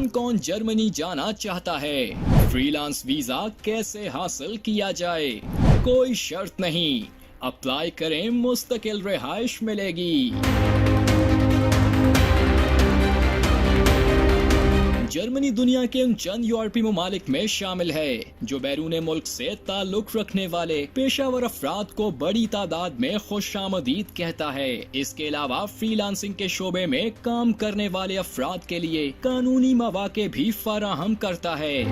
कौन कौन जर्मनी जाना चाहता है, फ्रीलांस वीजा कैसे हासिल किया जाए, कोई शर्त नहीं, अप्लाई करें मुस्तकिल रिहाइश मिलेगी। जर्मनी दुनिया के उन चंद यूरोपीय ममालिक में शामिल है जो बैरून मुल्क से ताल्लुक रखने वाले पेशावर अफराद को बड़ी तादाद में खुशामदीद कहता है। इसके अलावा फ्रीलांसिंग के शोबे में काम करने वाले अफराद के लिए कानूनी मौके भी फराहम करता है।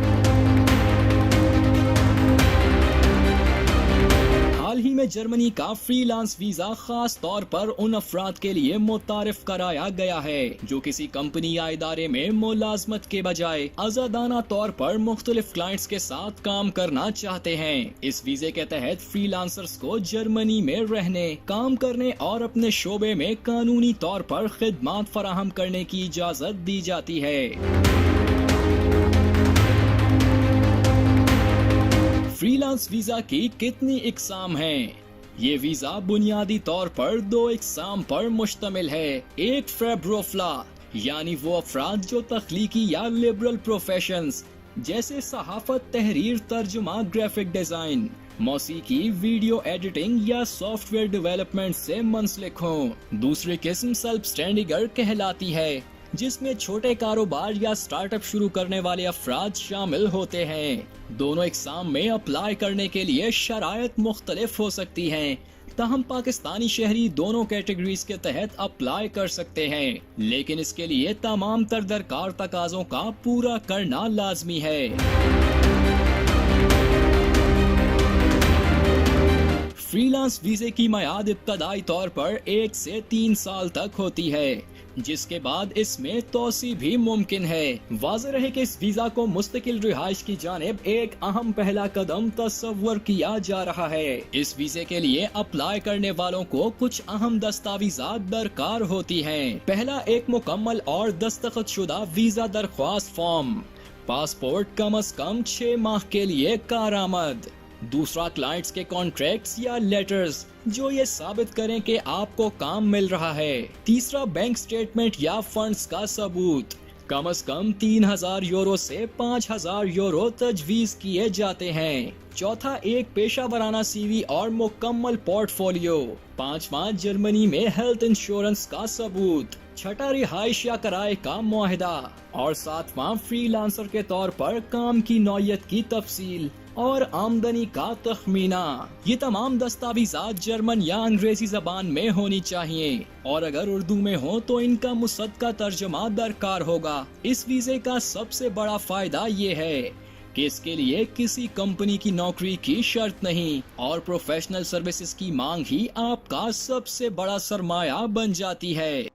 हाल ही में जर्मनी का फ्रीलांस वीजा खास तौर पर उन अफराद के लिए मुतारिफ कराया गया है जो किसी कंपनी या इदारे में मुलाजमत के बजाय आजादाना तौर पर मुख्तलिफ क्लाइंट्स के साथ काम करना चाहते हैं। इस वीजे के तहत फ्रीलांसर्स को जर्मनी में रहने, काम करने और अपने शोबे में कानूनी तौर पर खिदमात फराहम करने की इजाजत दी जाती है। फ्रीलांस वीजा की कितनी इकसाम हैं? ये वीजा बुनियादी तौर पर 2 इकसाम पर मुश्तमिल है। एक फ्रेब्रोफ्ला यानी वो अफराद जो तख्लीकी या लिबरल प्रोफेशंस जैसे सहाफत, तहरीर, तर्जुमा, ग्राफिक डिजाइन, मौसीकी, वीडियो एडिटिंग या सॉफ्टवेयर डेवलपमेंट से मुंसलिक हों। दूसरी किस्म सेल्फ स्टैंडिगर कहलाती है जिसमें छोटे कारोबार या स्टार्टअप शुरू करने वाले अफराद शामिल होते हैं। दोनों इकसाम में अप्लाई करने के लिए शराइत मुख्तलिफ हो सकती हैं, ताहम पाकिस्तानी शहरी दोनों कैटेगरीज के तहत अप्लाई कर सकते हैं, लेकिन इसके लिए तमाम तर दरकार तकाज़ों का पूरा करना लाजमी है। फ्रीलांस वीजे की मियाद इब्तदाई तौर पर 1 से 3 साल तक होती है, जिसके बाद इसमें तोसी भी मुमकिन है। वाज़ेह रहे कि इस वीजा को मुस्तकिल रिहाइश की जानिब एक अहम पहला कदम तस्वुर किया जा रहा है। इस वीजे के लिए अप्लाई करने वालों को कुछ अहम दस्तावेज़ात दरकार होती हैं। पहला, एक मुकम्मल और दस्तखतशुदा वीजा दरख्वास्त फॉर्म। पासपोर्ट कम अज कम 6 माह के लिए कारआमद। दूसरा, क्लाइंट्स के कॉन्ट्रैक्ट्स या लेटर्स जो ये साबित करें कि आपको काम मिल रहा है। तीसरा, बैंक स्टेटमेंट या फंड्स का सबूत। कम से कम 3000 यूरो से 5000 यूरो तजवीज किए जाते हैं। चौथा, एक पेशा वराना सीवी और मुकम्मल पोर्टफोलियो। पांचवा, जर्मनी में हेल्थ इंश्योरेंस का सबूत। छठा, रिहाइश या किराए का मुआहिदा। और सातवां, फ्रीलांसर के तौर पर काम की नौयत की तफसील और आमदनी का तखमीना। ये तमाम दस्तावेज़ात जर्मन या अंग्रेजी जबान में होनी चाहिए और अगर उर्दू में हो तो इनका मुसद्दका तर्जुमा दरकार होगा। इस वीजे का सबसे बड़ा फायदा ये है कि इसके लिए किसी कंपनी की नौकरी की शर्त नहीं और प्रोफेशनल सर्विसेज की मांग ही आपका सबसे बड़ा सरमाया बन जाती है।